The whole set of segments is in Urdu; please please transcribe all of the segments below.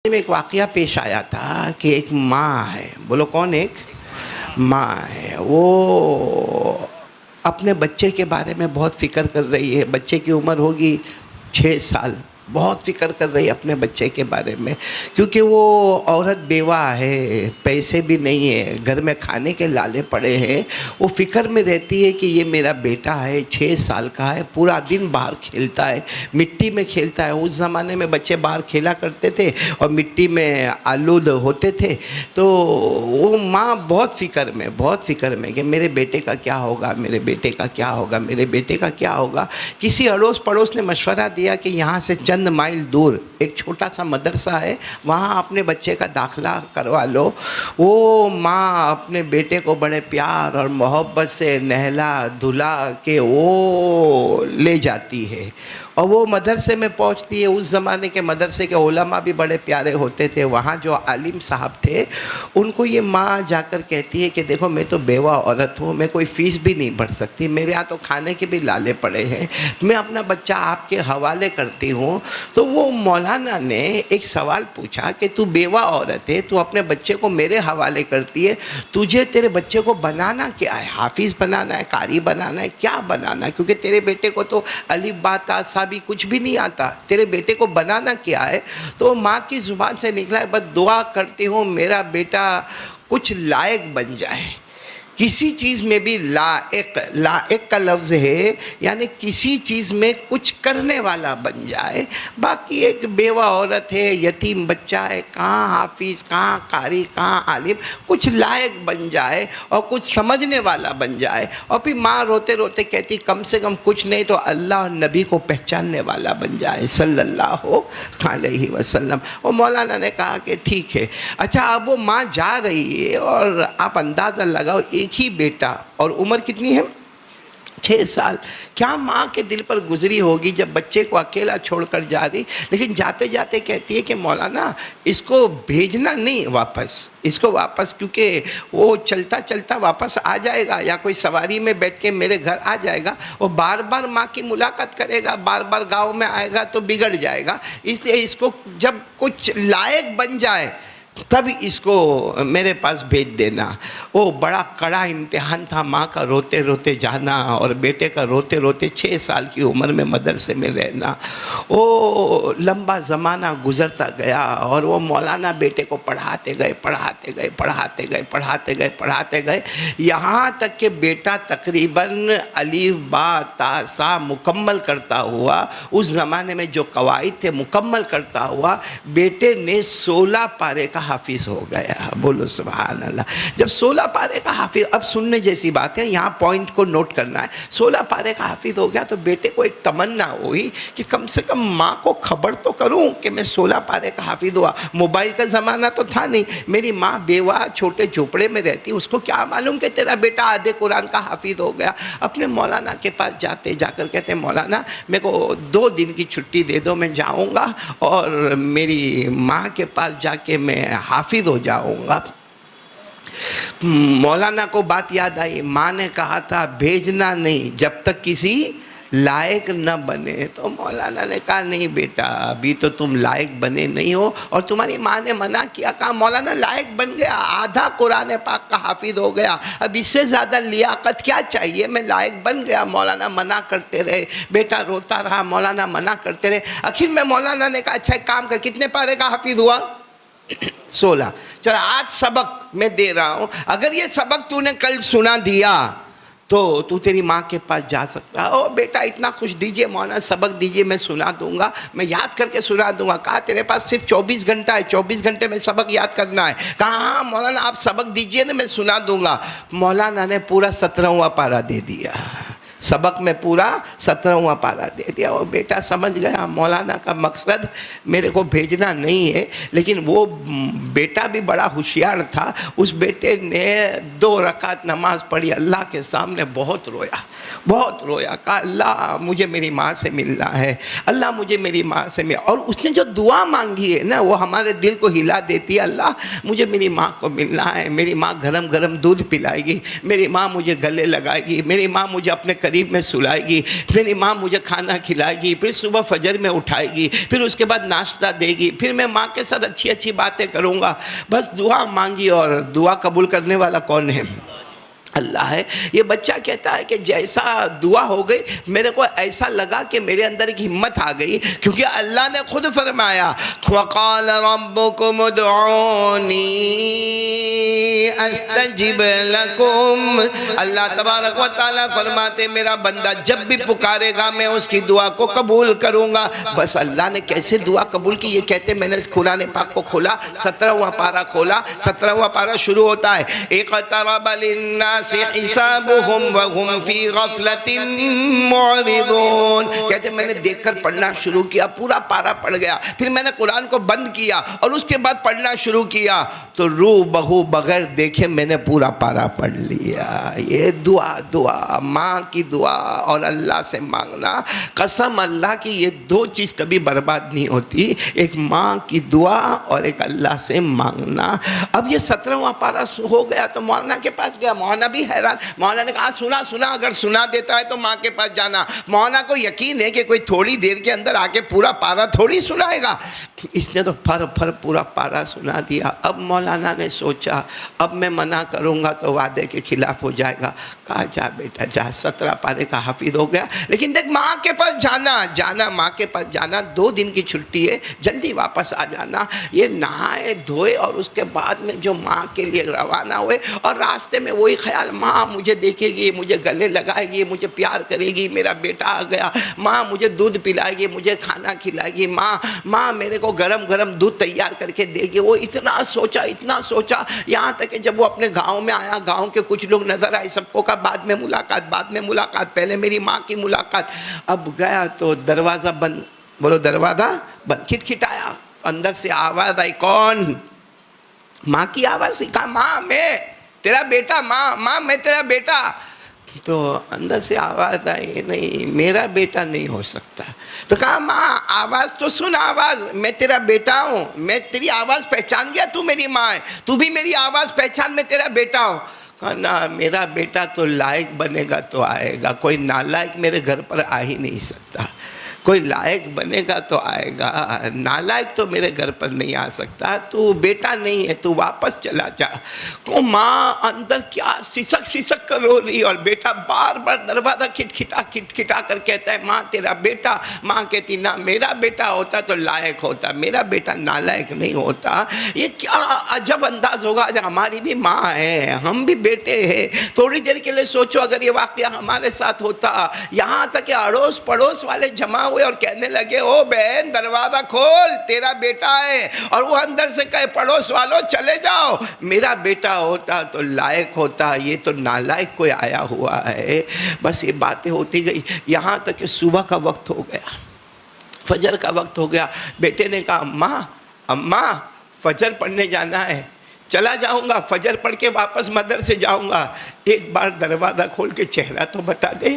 میں ایک واقعہ پیش آیا تھا کہ ایک ماں ہے، بولو کون؟ ایک ماں ہے، وہ اپنے بچے کے بارے میں بہت فکر کر رہی ہے. بچے کی عمر ہوگی 6 سال. بہت فکر کر رہی ہے اپنے بچے کے بارے میں، کیونکہ وہ عورت بیوہ ہے، پیسے بھی نہیں ہے، گھر میں کھانے کے لالے پڑے ہیں. وہ فکر میں رہتی ہے کہ یہ میرا بیٹا ہے، 6 سال کا ہے، پورا دن باہر کھیلتا ہے، مٹی میں کھیلتا ہے. اس زمانے میں بچے باہر کھیلا کرتے تھے اور مٹی میں آلود ہوتے تھے. تو وہ ماں بہت فکر میں کہ میرے بیٹے کا کیا ہوگا، میرے بیٹے کا کیا ہوگا، میرے بیٹے کا کیا ہوگا. کسی اڑوس پڑوس نے مشورہ دیا کہ یہاں سے چند مائل دور ایک چھوٹا سا مدرسہ ہے، وہاں اپنے بچے کا داخلہ کروا لو. وہ ماں اپنے بیٹے کو بڑے پیار اور محبت سے نہلا دھلا کے وہ لے جاتی ہے اور وہ مدرسے میں پہنچتی ہے. اس زمانے کے مدرسے کے علماء بھی بڑے پیارے ہوتے تھے. وہاں جو عالم صاحب تھے ان کو یہ ماں جا کر کہتی ہے کہ دیکھو میں تو بیوہ عورت ہوں، میں کوئی فیس بھی نہیں بھر سکتی، میرے ہاں تو کھانے کے بھی لالے پڑے ہیں، میں اپنا بچہ آپ کے حوالے کرتی ہوں. تو وہ مولانا نے ایک سوال پوچھا کہ تو بیوہ عورت ہے، تو اپنے بچے کو میرے حوالے کرتی ہے، تجھے تیرے بچے کو بنانا کیا ہے؟ حافظ بنانا ہے، قاری بنانا ہے، کیا بنانا ہے؟ کیونکہ تیرے بیٹے کو تو الف با تا سا بھی کچھ بھی نہیں آتا، تیرے بیٹے کو بنانا کیا ہے؟ تو ماں کی زبان سے نکلا ہے بس دعا کرتی ہوں میرا بیٹا کچھ لائق بن جائے. کسی چیز میں بھی لائق کا لفظ ہے، یعنی کسی چیز میں کچھ کرنے والا بن جائے. باقی ایک بیوہ عورت ہے، یتیم بچہ ہے، کہاں حافظ، کہاں قاری، کہاں عالم، کچھ لائق بن جائے اور کچھ سمجھنے والا بن جائے. اور پھر ماں روتے روتے کہتی کم سے کم کچھ نہیں تو اللہ اور نبی کو پہچاننے والا بن جائے صلی اللہ علیہ وسلم. اور مولانا نے کہا کہ ٹھیک ہے. اچھا اب وہ ماں جا رہی ہے اور آپ اندازہ لگاؤ ایک ہی بیٹا اور عمر کتنی ہے؟ 6 سال. کیا ماں کے دل پر گزری ہوگی جب بچے کو اکیلا چھوڑ کر جا رہی. لیکن جاتے جاتے کہتی ہے کہ مولانا اس کو بھیجنا نہیں واپس، اس کو واپس، کیونکہ وہ چلتا چلتا واپس آ جائے گا یا کوئی سواری میں بیٹھ کے میرے گھر آ جائے گا، وہ بار بار ماں کی ملاقات کرے گا، بار بار گاؤں میں آئے گا تو بگڑ جائے گا. اس لیے اس کو جب کچھ لائق بن جائے تب اس کو میرے پاس بھیج دینا. وہ بڑا کڑا امتحان تھا ماں کا، روتے روتے جانا اور بیٹے کا روتے روتے 6 سال کی عمر میں مدرسے میں رہنا. وہ لمبا زمانہ گزرتا گیا اور وہ مولانا بیٹے کو پڑھاتے گئے یہاں تک کہ بیٹا تقریباً الف با تا سا مکمل کرتا ہوا، اس زمانے میں جو قواعد تھے مکمل کرتا ہوا بیٹے نے 16 پارے کا حافظ ہو گیا. بولو سبحان اللہ. جب 16 پارے کا حافظ، اب سننے جیسی بات ہے، یہاں پوائنٹ کو نوٹ کرنا ہے. 16 پارے کا حافظ ہو گیا تو بیٹے کو ایک تمنا ہوئی کہ کم سے کم ماں کو خبر تو کروں کہ میں 16 پارے کا حافظ ہوا. موبائل کا زمانہ تو تھا نہیں، میری ماں بیوہ چھوٹے جھوپڑے میں رہتی، اس کو کیا معلوم کہ تیرا بیٹا آدھے قرآن کا حافظ ہو گیا. اپنے مولانا کے پاس جا کر کہتے ہیں مولانا میرے کو 2 دن کی چھٹی دے دو، میں جاؤں گا اور میری ماں کے پاس جا کے میں حافظ ہو جاؤں گا. مولانا کو بات یاد آئی، ماں نے کہا تھا بھیجنا نہیں جب تک کسی لائق نہ بنے. تو مولانا نے کہا نہیں بیٹا ابھی تو تم لائق بنے نہیں ہو اور تمہاری ماں نے منع کیا. کہا مولانا لائق بن گیا، آدھا قرآن پاک کا حافظ ہو گیا، اب اس سے زیادہ لیاقت کیا چاہیے، میں لائق بن گیا. مولانا منع کرتے رہے، بیٹا روتا رہا، مولانا منع کرتے رہے. آخر میں مولانا نے کہا اچھا ایک کام کر، کتنے پارے کا حافظ ہوا؟ 16. چل آج سبق میں دے رہا ہوں، اگر یہ سبق تو نے کل سنا دیا تو تو تیری ماں کے پاس جا سکتا ہے. او بیٹا اتنا خوش، دیجئے مولانا سبق دیجئے، میں سنا دوں گا، میں یاد کر کے سنا دوں گا. کہا تیرے پاس صرف 24 گھنٹہ ہے، 24 گھنٹے میں سبق یاد کرنا ہے. کہا ہاں مولانا آپ سبق دیجئے نا میں سنا دوں گا. مولانا نے پورا 17واں پارہ دے دیا، سبق میں پورا 17واں پارہ دے دیا. اور بیٹا سمجھ گیا مولانا کا مقصد میرے کو بھیجنا نہیں ہے. لیکن وہ بیٹا بھی بڑا ہوشیار تھا، اس بیٹے نے 2 رکعت نماز پڑھی، اللہ کے سامنے بہت رویا. کہا اللہ مجھے میری ماں سے ملنا ہے، اللہ مجھے میری ماں سے ملنا. اور اس نے جو دعا مانگی ہے نا وہ ہمارے دل کو ہلا دیتی ہے. اللہ مجھے میری ماں کو ملنا ہے، میری ماں گرم گرم دودھ پلائے گی، میری ماں مجھے گلے لگائے گی، میری ماں مجھے اپنے قریب میں سلائے گی، میری ماں مجھے کھانا کھلائے گی، پھر صبح فجر میں اٹھائے گی، پھر اس کے بعد ناشتہ دے گی، پھر میں ماں کے ساتھ اچھی اچھی باتیں کروں گا. بس دعا مانگی، اور دعا قبول کرنے والا کون ہے؟ اللہ ہے. یہ بچہ کہتا ہے کہ جیسا دعا ہو گئی، میرے کو ایسا لگا کہ میرے اندر ایک ہمت آ گئی، کیونکہ اللہ نے خود فرمایا وَقَالَ رَبُّكُمُ ادْعُونِي أَسْتَجِبْ لَكُمْ. اللہ تبارک و تعالیٰ فرماتے میرا بندہ جب بھی پکارے گا میں اس کی دعا کو قبول کروں گا. بس اللہ نے کیسے دعا قبول کی یہ کہتے میں نے قرآن پاک کو کھولا، 17واں پارہ کھولا. 17واں پارہ شروع ہوتا ہے اقترب للناس حسابهم وهم في غفلة معرضون. کہتے میں نے دیکھ کر پڑھنا شروع کیا، پورا پارہ پڑھ گیا، پھر میں نے قرآن کو بند کیا اور اس کے بعد پڑھنا شروع کیا تو روح بہو بغیر دیکھے میں نے پورا پارہ پڑھ لیا. یہ دعا ماں کی دعا اور اللہ سے مانگنا، قسم اللہ کی یہ دو چیز کبھی برباد نہیں ہوتی، ایک ماں کی دعا اور ایک اللہ سے مانگنا. اب یہ 17واں پارہ ہو گیا تو مولانا کے پاس گیا. مولانا بھی حیران. مولانا نے کہا سنا اگر سنا دیتا ہے تو ماں کے پاس جانا. مولانا کو یقین ہے کہ کوئی تھوڑی دیر کے اندر آ کے پورا پارہ تھوڑی سنائے گا. اس نے تو پھر پورا پارہ سنا دیا. اب مولانا نے سوچا اب میں منع کروں گا تو وعدے کے خلاف ہو جائے گا. کہا جا بیٹا جا، 17 پارے کا حافظ ہو گیا. لیکن دیکھ ماں کے پاس جانا ماں کے پاس جانا، 2 دن کی چھٹی ہے، جلدی واپس آ جانا. یہ نہائے دھوئے اور اس کے بعد میں جو ماں کے لیے روانہ ہوئے، اور راستے میں وہی خیال ماں مجھے دیکھے گی، مجھے گلے لگائے گی، مجھے پیار کرے گی، میرا بیٹا آ گیا، ماں مجھے دودھ پلائے گی، مجھے کھانا کھلائے گی، ماں میرے کو گرم گرم دودھ تیار کر کے دے گی. وہ اتنا سوچا یہاں تک کہ جب وہ اپنے گاؤں میں آیا، گاؤں کے کچھ لوگ نظر آئے، سب کو کہا بعد میں ملاقات، پہلے میری ماں کی ملاقات. اب گیا تو دروازہ بند، بولو دروازہ بند. کھٹکھٹایا، اندر سے آواز آئی. کون؟ ماں کی آواز. کہا ماں میں تیرا بیٹا، ماں میں تیرا بیٹا. تو اندر سے آواز آئی نہیں میرا بیٹا نہیں ہو سکتا. تو کہا ماں آواز تو سن، آواز میں تیرا بیٹا ہوں، میں تیری آواز پہچان گیا، تو میری ماں ہے، تو بھی میری آواز پہچان، میں تیرا بیٹا ہوں. کہا نا میرا بیٹا تو لائق بنے گا تو آئے گا، کوئی نالائق میرے گھر پر آ ہی نہیں سکتا. کوئی لائق بنے گا تو آئے گا، نالائق تو میرے گھر پر نہیں آ سکتا. تو بیٹا نہیں ہے، تو واپس چلا جا. کو ماں اندر کیا سسک کر رو رہی، اور بیٹا بار بار دروازہ کھٹکھٹا کر کہتا ہے ماں تیرا بیٹا. ماں کہتی نہ میرا بیٹا ہوتا تو لائق ہوتا، میرا بیٹا نالائق نہیں ہوتا. یہ کیا عجب انداز ہوگا. آج ہماری بھی ماں ہے، ہم بھی بیٹے ہیں. تھوڑی دیر کے لیے سوچو اگر یہ واقعہ ہمارے ساتھ ہوتا، یہاں تک کہ اڑوس پڑوس والے جمع ہوئے اور کہنے لگے او بہن دروازہ کھول تیرا بیٹا ہے، اور وہ اندر سے کہے پڑوس والوں چلے جاؤ، میرا بیٹا ہوتا تو لائق ہوتا، یہ تو نالائق کوئی آیا ہوا ہے. بس یہ باتیں ہوتی گئی یہاں تک کہ صبح کا وقت ہو گیا، فجر کا وقت ہو گیا. بیٹے نے کہا اماں فجر پڑھنے جانا ہے. چلا جاؤں گا، فجر پڑھ کے واپس مدرسے جاؤں گا. ایک بار دروازہ کھول کے چہرہ تو بتا دے.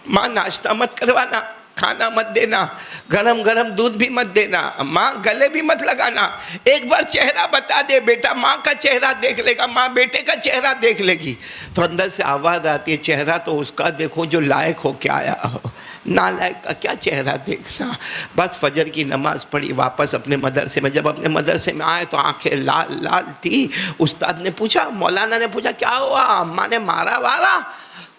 ماں ناشتہ مت کروانا، کھانا مت دینا، گرم گرم دودھ بھی مت دینا، ماں گلے بھی مت لگانا، ایک بار چہرہ بتا دے. بیٹا ماں کا چہرہ دیکھ لے گا، ماں بیٹے کا چہرہ دیکھ لے گی. تو اندر سے آواز آتی ہے چہرہ تو اس کا دیکھو جو لائق ہو کے آیا ہو، نالائق کا کیا چہرہ دیکھنا. بس فجر کی نماز پڑھی، واپس اپنے مدرسے میں. جب اپنے مدرسے میں آئے تو آنکھیں لال لال تھی. استاد نے پوچھا، مولانا نے پوچھا کیا ہوا، اماں نے مارا وارا؟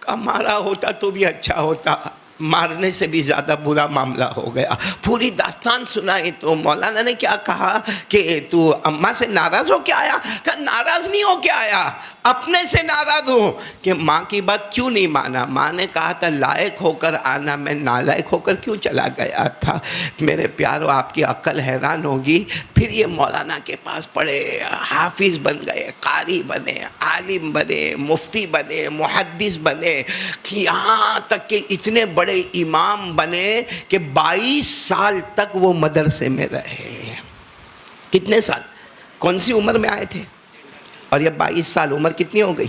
کہا مارا ہوتا تو بھی اچھا ہوتا، مارنے سے بھی زیادہ برا معاملہ ہو گیا. پوری داستان سنائی تو مولانا نے کیا کہا کہ تو اماں سے ناراض ہو کے آیا؟ کہا ناراض نہیں ہو کے آیا، اپنے سے ناراض ہوں کہ ماں کی بات کیوں نہیں مانا. ماں نے کہا تھا لائق ہو کر آنا، میں نالائق ہو کر کیوں چلا گیا تھا. میرے پیارو آپ کی عقل حیران ہوگی. پھر یہ مولانا کے پاس پڑھے، حافظ بن گئے، قاری بنے، عالم بنے، مفتی بنے، محدث بنے، یہاں تک کہ اتنے بڑے امام بنے کہ 22 سال تک وہ مدرسے میں رہے. کتنے سال؟ کون سی عمر میں آئے تھے؟ اور یہ 22 سال عمر کتنی ہو گئی؟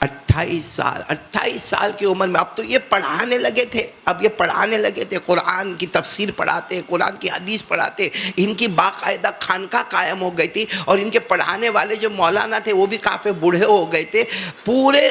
28 سال. 28 سال کی عمر میں اب تو یہ پڑھانے لگے تھے، قرآن کی تفسیر پڑھاتے، قرآن کی حدیث پڑھاتے. ان کی باقاعدہ خانقاہ قائم ہو گئی تھی، اور ان کے پڑھانے والے جو مولانا تھے وہ بھی کافی بوڑھے ہو گئے تھے. پورے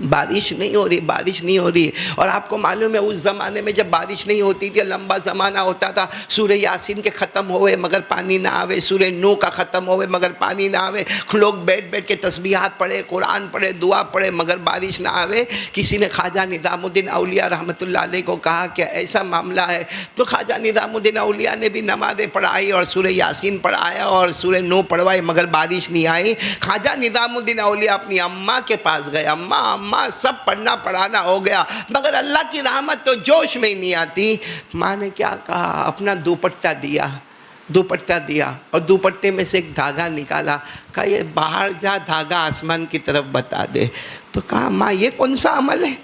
بارش نہیں ہو رہی، بارش نہیں ہو رہی. اور آپ کو معلوم ہے اس زمانے میں جب بارش نہیں ہوتی تھی، لمبا زمانہ ہوتا تھا، سورہ یاسین کے ختم ہوئے مگر پانی نہ آوے، سورہ نو کا ختم ہوئے مگر پانی نہ آوے، لوگ بیٹھ بیٹھ کے تسبیحات پڑھے، قرآن پڑھے، دعا پڑھے مگر بارش نہ آوے. کسی نے خواجہ نظام الدین اولیاء رحمۃ اللہ علیہ کو کہا کہ ایسا معاملہ ہے، تو خواجہ نظام الدین اولیاء نے بھی نمازیں پڑھائی اور سورہ یاسین پڑھایا اور سورہ نو پڑھوائی مگر بارش نہیں آئی. خواجہ نظام الدین اولیاء اپنی اماں کے پاس گئے، اماں سب پڑھنا پڑھانا ہو گیا مگر اللہ کی رحمت تو جوش میں ہی نہیں آتی. ماں نے کیا کہا، اپنا دوپٹہ دیا اور دوپٹے میں سے ایک دھاگا نکالا، کہا یہ باہر جا دھاگا آسمان کی طرف بتا دے. تو کہا ماں یہ کون سا عمل ہے،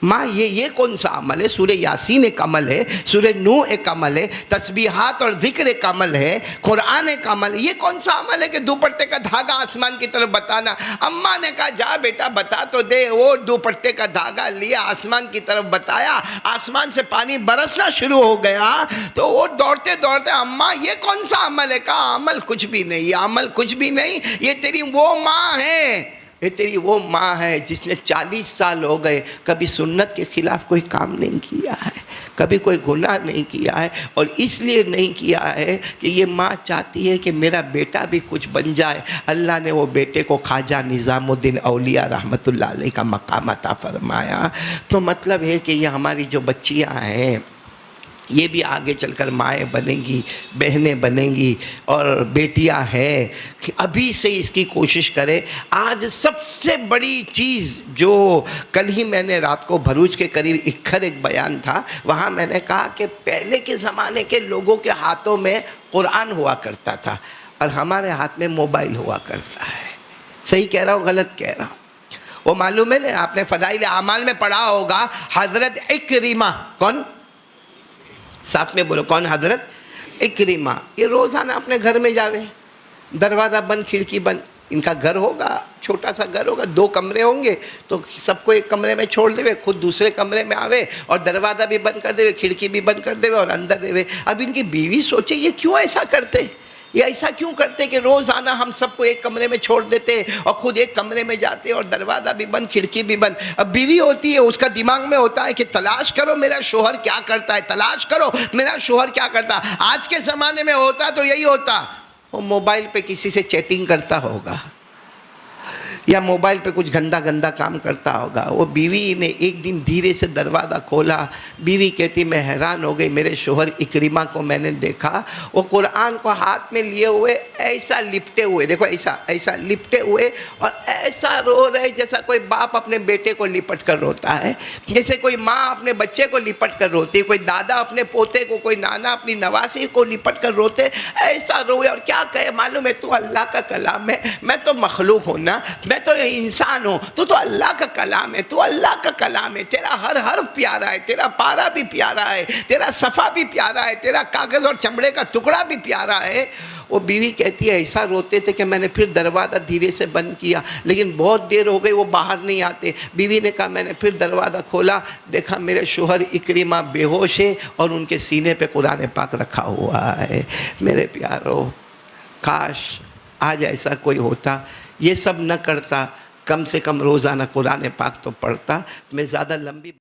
ماں یہ کون سا عمل ہے؟ سورہ یاسین ایک عمل ہے، سورہ نو ایک عمل ہے، تسبیحات اور ذکر ایک عمل ہے، قرآن ایک عمل ہے، یہ کون سا عمل ہے کہ دوپٹے کا دھاگا آسمان کی طرف بتانا؟ اماں نے کہا جا بیٹا بتا تو دے. وہ دوپٹے کا دھاگا لیا، آسمان کی طرف بتایا، آسمان سے پانی برسنا شروع ہو گیا. تو وہ دوڑتے اماں یہ کون سا عمل ہے؟ کہا عمل کچھ بھی نہیں، یہ عمل کچھ بھی نہیں، یہ تیری وہ ماں ہے، یہ تیری وہ ماں ہے جس نے 40 سال ہو گئے کبھی سنت کے خلاف کوئی کام نہیں کیا ہے، کبھی کوئی گناہ نہیں کیا ہے، اور اس لیے نہیں کیا ہے کہ یہ ماں چاہتی ہے کہ میرا بیٹا بھی کچھ بن جائے. اللہ نے وہ بیٹے کو خواجہ نظام الدین اولیاء رحمۃ اللہ علیہ کا مقام عطا فرمایا. تو مطلب ہے کہ یہ ہماری جو بچیاں ہیں یہ بھی آگے چل کر مائیں بنیں گی، بہنیں بنیں گی، اور بیٹیاں ہیں کہ ابھی سے اس کی کوشش کرے. آج سب سے بڑی چیز جو کل ہی میں نے رات کو بھروچ کے قریب اکھر ایک بیان تھا، وہاں میں نے کہا کہ پہلے کے زمانے کے لوگوں کے ہاتھوں میں قرآن ہوا کرتا تھا اور ہمارے ہاتھ میں موبائل ہوا کرتا ہے. صحیح کہہ رہا ہوں غلط کہہ رہا ہوں؟ وہ معلوم ہے نا، آپ نے فضائل اعمال میں پڑھا ہوگا، حضرت اکرمہ، کون؟ ساتھ میں بولو کون؟ حضرت اکرمہ. یہ روزانہ اپنے گھر میں جاوے، دروازہ بند کھڑکی بند. ان کا گھر ہوگا، چھوٹا سا گھر ہوگا، 2 کمرے ہوں گے، تو سب کو ایک کمرے میں چھوڑ دے، خود دوسرے کمرے میں آوے اور دروازہ بھی بند کر دے، کھڑکی بھی بند کر دے اور اندر رہے. اب ان کی بیوی سوچے یہ کیوں ایسا کرتے، یہ ایسا کیوں کرتے کہ روزانہ ہم سب کو ایک کمرے میں چھوڑ دیتے اور خود ایک کمرے میں جاتے اور دروازہ بھی بند کھڑکی بھی بند. اب بیوی ہوتی ہے، اس کا دماغ میں ہوتا ہے کہ تلاش کرو میرا شوہر کیا کرتا ہے، تلاش کرو میرا شوہر کیا کرتا. آج کے زمانے میں ہوتا تو یہی ہوتا، وہ موبائل پہ کسی سے چیٹنگ کرتا ہوگا یا موبائل پہ کچھ گندا کام کرتا ہوگا. وہ بیوی نے ایک دن دھیرے سے دروازہ کھولا، بیوی کہتی میں حیران ہو گئی، میرے شوہر اکرمہ کو میں نے دیکھا وہ قرآن کو ہاتھ میں لیے ہوئے ایسا لپٹے ہوئے، دیکھو ایسا لپٹے ہوئے اور ایسا رو رہے جیسا کوئی باپ اپنے بیٹے کو لپٹ کر روتا ہے، جیسے کوئی ماں اپنے بچے کو لپٹ کر روتی ہے، کوئی دادا اپنے پوتے کو، کوئی نانا اپنی نواسی کو لپٹ کر روتے، ایسا روئے. اور کیا کہے معلوم ہے، تو اللہ کا کلام ہے، میں تو مخلوق ہوں نا، میں تو انسان ہوں، تو اللہ کا کلام ہے، تو اللہ کا کلام ہے، تیرا ہر حرف پیارا ہے، تیرا پارا بھی پیارا ہے، تیرا صفحہ بھی پیارا ہے، تیرا کاغذ اور چمڑے کا ٹکڑا بھی پیارا ہے. وہ بیوی کہتی ہے ایسا روتے تھے کہ میں نے پھر دروازہ دھیرے سے بند کیا لیکن بہت دیر ہو گئی وہ باہر نہیں آتے. بیوی نے کہا میں نے پھر دروازہ کھولا، دیکھا میرے شوہر اکرمہ بے ہوش ہے اور ان کے سینے پہ قرآن پاک رکھا ہوا ہے. میرے پیارو، کاش آج ایسا کوئی ہوتا، یہ سب نہ کرتا، کم سے کم روزانہ قرآن پاک تو پڑھتا. میں زیادہ لمبی